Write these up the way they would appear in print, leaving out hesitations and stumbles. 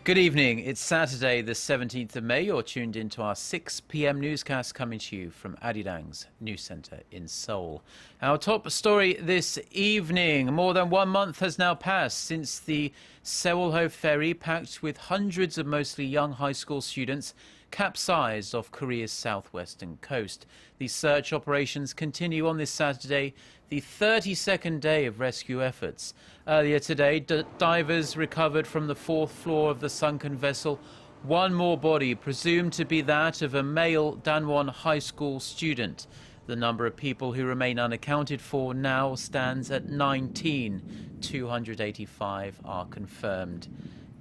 Good evening. It's Saturday, the 17th of May. You're tuned into our 6 p.m. newscast coming to you from ARIRANG's News Center in Seoul. Our top story this evening. More than 1 month has now passed since the Sewol-ho ferry, packed with hundreds of mostly young high school students, capsized off Korea's southwestern coast. The search operations continue on this Saturday, the 32nd day of rescue efforts. Earlier today, divers recovered from the 4th floor of the sunken vessel one more body, presumed to be that of a male Danwon High School student. The number of people who remain unaccounted for now stands at 19. 285 are confirmed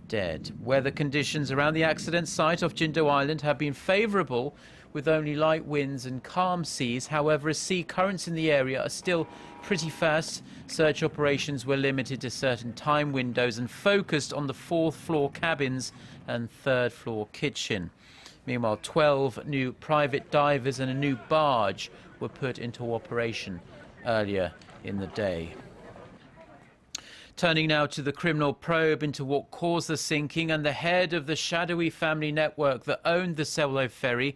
dead. Weather conditions around the accident site off Jindo Island have been favourable, with only light winds and calm seas. However, as sea currents in the area are still pretty fast, search operations were limited to certain time windows and focused on the 4th floor cabins and 3rd floor kitchen. Meanwhile, 12 new private divers and a new barge were put into operation earlier in the day. Turning now to the criminal probe into what caused the sinking, and the head of the shadowy family network that owned the Sewol-ho ferry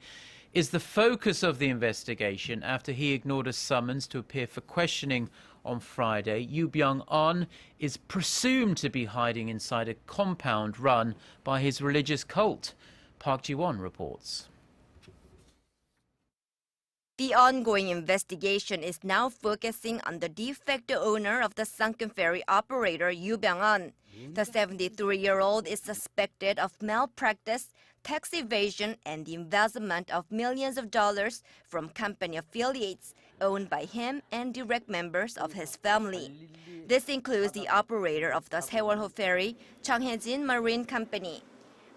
is the focus of the investigation after he ignored a summons to appear for questioning on Friday. Yoo Byungeon is presumed to be hiding inside a compound run by his religious cult. Park Ji-won reports. The ongoing investigation is now focusing on the de facto owner of the sunken ferry operator, Yoo Byungeon. The 73-year-old is suspected of malpractice, tax evasion, and the embezzlement of millions of dollars from company affiliates owned by him and direct members of his family. This includes the operator of the Sewol-ho ferry, Chung Hae-jin Marine Company.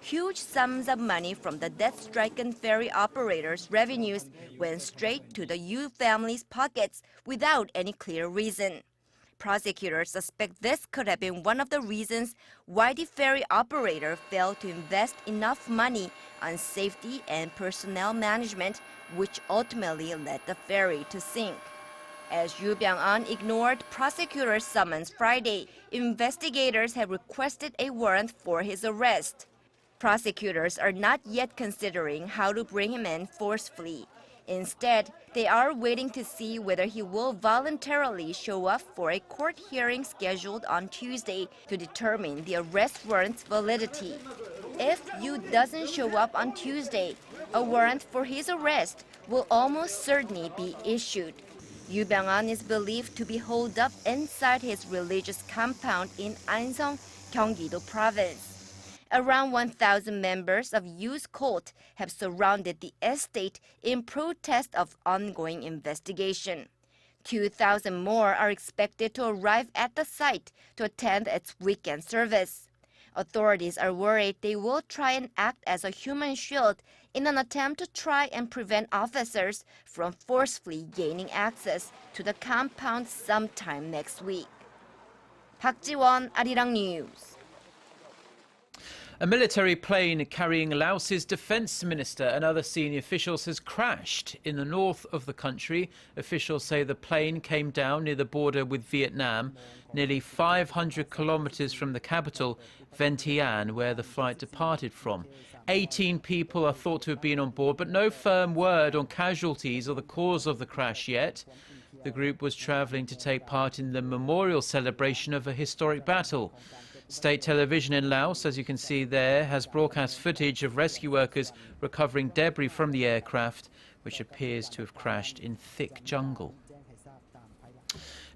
Huge sums of money from the death-stricken ferry operators' revenues went straight to the Yoo family's pockets without any clear reason. Prosecutors suspect this could have been one of the reasons why the ferry operator failed to invest enough money on safety and personnel management, which ultimately led the ferry to sink. As Yoo Byungeon ignored prosecutors' summons Friday, investigators have requested a warrant for his arrest. Prosecutors are not yet considering how to bring him in forcefully. Instead, they are waiting to see whether he will voluntarily show up for a court hearing scheduled on Tuesday to determine the arrest warrant's validity. If Yoo doesn't show up on Tuesday, a warrant for his arrest will almost certainly be issued. Yoo Byungeon is believed to be holed up inside his religious compound in Anseong, Gyeonggi-do Province. Around 1,000 members of Yoo's cult have surrounded the estate in protest of ongoing investigation. 2,000 more are expected to arrive at the site to attend its weekend service. Authorities are worried they will try and act as a human shield in an attempt to try and prevent officers from forcefully gaining access to the compound sometime next week. Park Ji-won, ARIRANG News. A military plane carrying Laos's defense minister and other senior officials has crashed in the north of the country. Officials say the plane came down near the border with Vietnam, nearly 500 kilometers from the capital, Vientiane, where the flight departed from. 18 people are thought to have been on board, but no firm word on casualties or the cause of the crash yet. The group was traveling to take part in the memorial celebration of a historic battle. State television in Laos, as you can see there, has broadcast footage of rescue workers recovering debris from the aircraft, which appears to have crashed in thick jungle.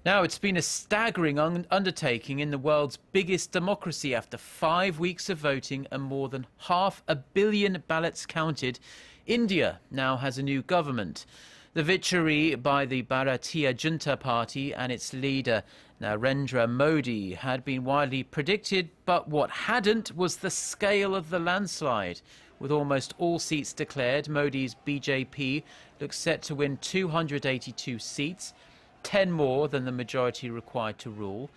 Now, it's been a staggering undertaking in the world's biggest democracy. After 5 weeks of voting and more than 500 million ballots counted, India now has a new government. The victory by the Bharatiya Janata Party and its leader Narendra Modi had been widely predicted, but what hadn't was the scale of the landslide. With almost all seats declared, Modi's BJP looks set to win 282 seats, 10 more than the majority required to rule.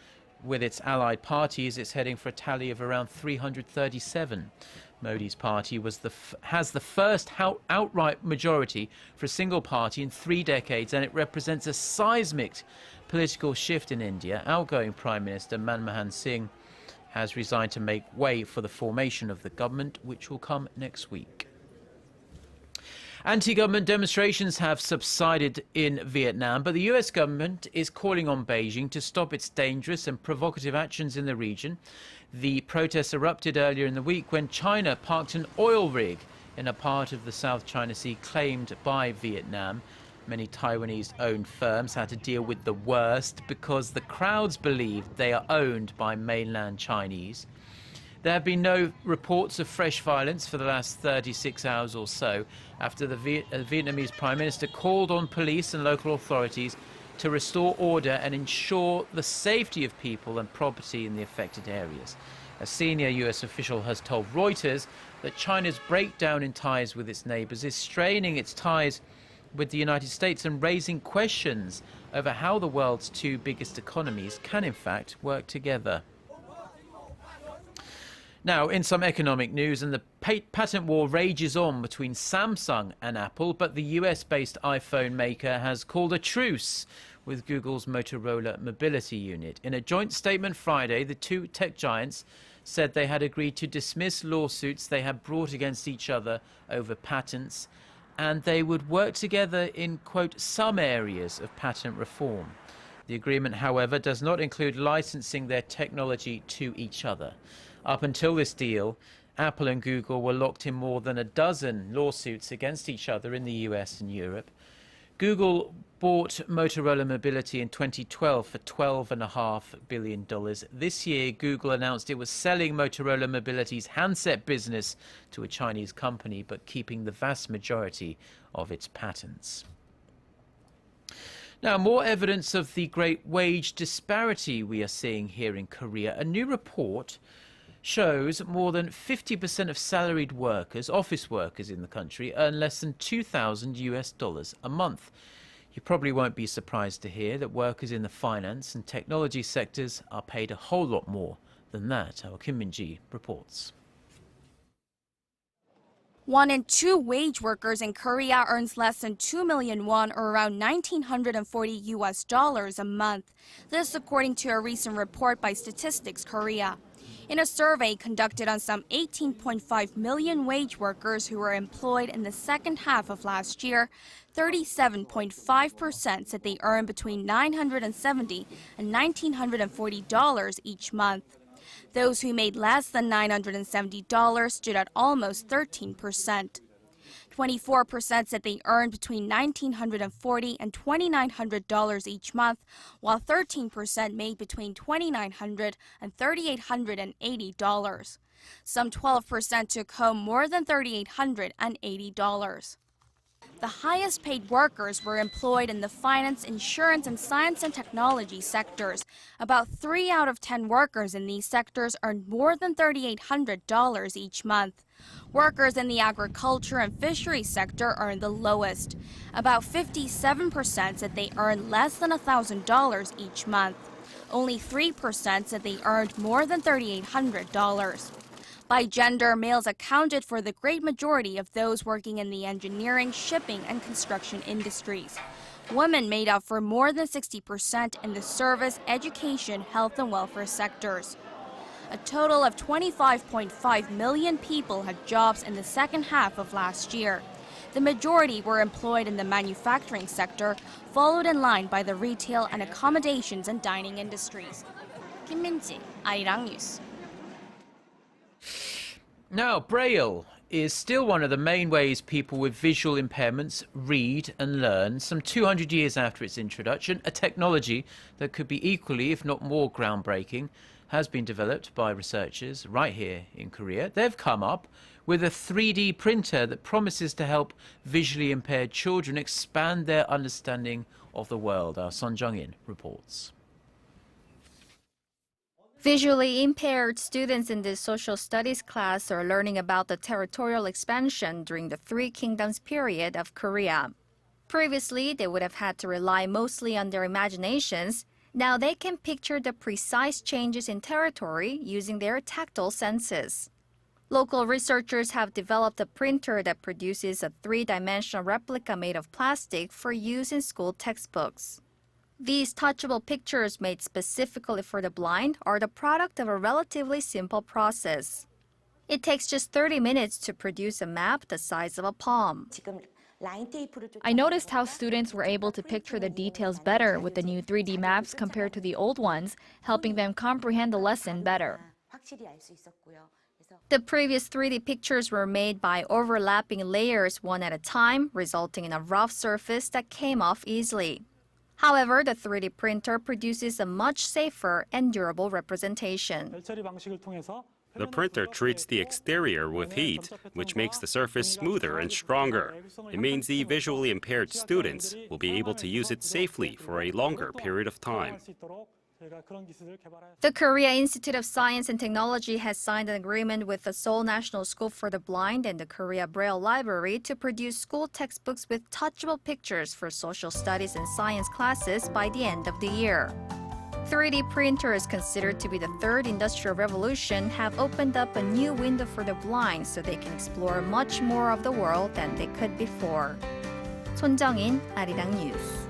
With its allied parties, it's heading for a tally of around 337. Modi's party has the first outright majority for a single party in 3 decades, and it represents a seismic political shift in India. Outgoing Prime Minister Manmohan Singh has resigned to make way for the formation of the government, which will come next week. Anti-government demonstrations have subsided in Vietnam, but the US government is calling on Beijing to stop its dangerous and provocative actions in the region. The protests erupted earlier in the week when China parked an oil rig in a part of the South China Sea claimed by Vietnam. Many Taiwanese-owned firms had to deal with the worst because the crowds believed they are owned by mainland Chinese. There have been no reports of fresh violence for the last 36 hours or so after the Vietnamese Prime Minister called on police and local authorities to restore order and ensure the safety of people and property in the affected areas. A senior US official has told Reuters that China's breakdown in ties with its neighbours is straining its ties with the United States and raising questions over how the world's two biggest economies can in fact work together. Now, in some economic news, and the patent war rages on between Samsung and Apple, but the US-based iPhone maker has called a truce with Google's Motorola Mobility unit. In a joint statement Friday, the two tech giants said they had agreed to dismiss lawsuits they had brought against each other over patents, and they would work together in, quote, some areas of patent reform. The agreement, however, does not include licensing their technology to each other. Up until this deal, Apple and Google were locked in more than a dozen lawsuits against each other in the US and Europe. Google bought Motorola Mobility in 2012 for $12.5 billion. This year, Google announced it was selling Motorola Mobility's handset business to a Chinese company, but keeping the vast majority of its patents. Now, more evidence of the great wage disparity we are seeing here in Korea. A new report shows more than 50% of salaried workers, office workers in the country, earn less than $2,000 a month. You probably won't be surprised to hear that workers in the finance and technology sectors are paid a whole lot more than that. Our Kim Min-ji reports. 1 in 2 wage workers in Korea earns less than 2 million won, or around $1,940 a month. This according to a recent report by Statistics Korea. In a survey conducted on some 18.5 million wage workers who were employed in the second half of last year, 37.5% said they earn between $970 and $1,940 each month. Those who made less than $970 stood at almost 13%. 24% said they earned between $1,940 and $2,900 each month, while 13% made between $2,900 and $3,880. Some 12% took home more than $3,880. The highest paid workers were employed in the finance, insurance, and science and technology sectors. About 3 out of 10 workers in these sectors earned more than $3,800 each month. Workers in the agriculture and fisheries sector earned the lowest. About 57% said they earned less than $1,000 each month. Only 3% said they earned more than $3,800. By gender, males accounted for the great majority of those working in the engineering, shipping, and construction industries. Women made up for more than 60% in the service, education, health, and welfare sectors. A total of 25.5 million people had jobs in the second half of last year. The majority were employed in the manufacturing sector, followed in line by the retail and accommodations and dining industries. Kim Min-ji, ARIRANG News. Now, Braille is still one of the main ways people with visual impairments read and learn. Some 200 years after its introduction, a technology that could be equally, if not more, groundbreaking has been developed by researchers right here in Korea. They've come up with a 3D printer that promises to help visually impaired children expand their understanding of the world. Our Son Jung-in reports. Visually impaired students in this social studies class are learning about the territorial expansion during the Three Kingdoms period of Korea. Previously, they would have had to rely mostly on their imaginations. Now they can picture the precise changes in territory using their tactile senses. Local researchers have developed a printer that produces a 3-dimensional replica made of plastic for use in school textbooks. These touchable pictures made specifically for the blind are the product of a relatively simple process. It takes just 30 minutes to produce a map the size of a palm. I noticed how students were able to picture the details better with the new 3D maps compared to the old ones, helping them comprehend the lesson better. The previous 3D pictures were made by overlapping layers one at a time, resulting in a rough surface that came off easily. However, the 3D printer produces a much safer and durable representation. The printer treats the exterior with heat, which makes the surface smoother and stronger. It means the visually impaired students will be able to use it safely for a longer period of time. The Korea Institute of Science and Technology has signed an agreement with the Seoul National School for the Blind and the Korea Braille Library to produce school textbooks with touchable pictures for social studies and science classes by the end of the year. 3D printers, considered to be the third industrial revolution, have opened up a new window for the blind so they can explore much more of the world than they could before. 손정인, 아리랑 뉴스.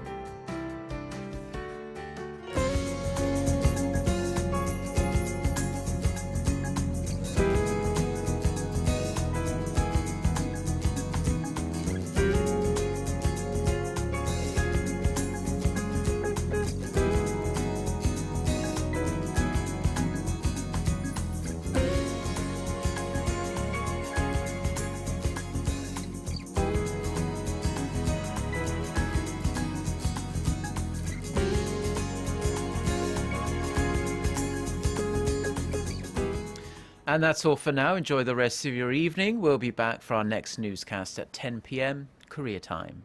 And that's all for now. Enjoy the rest of your evening. We'll be back for our next newscast at 10 p.m. Korea time.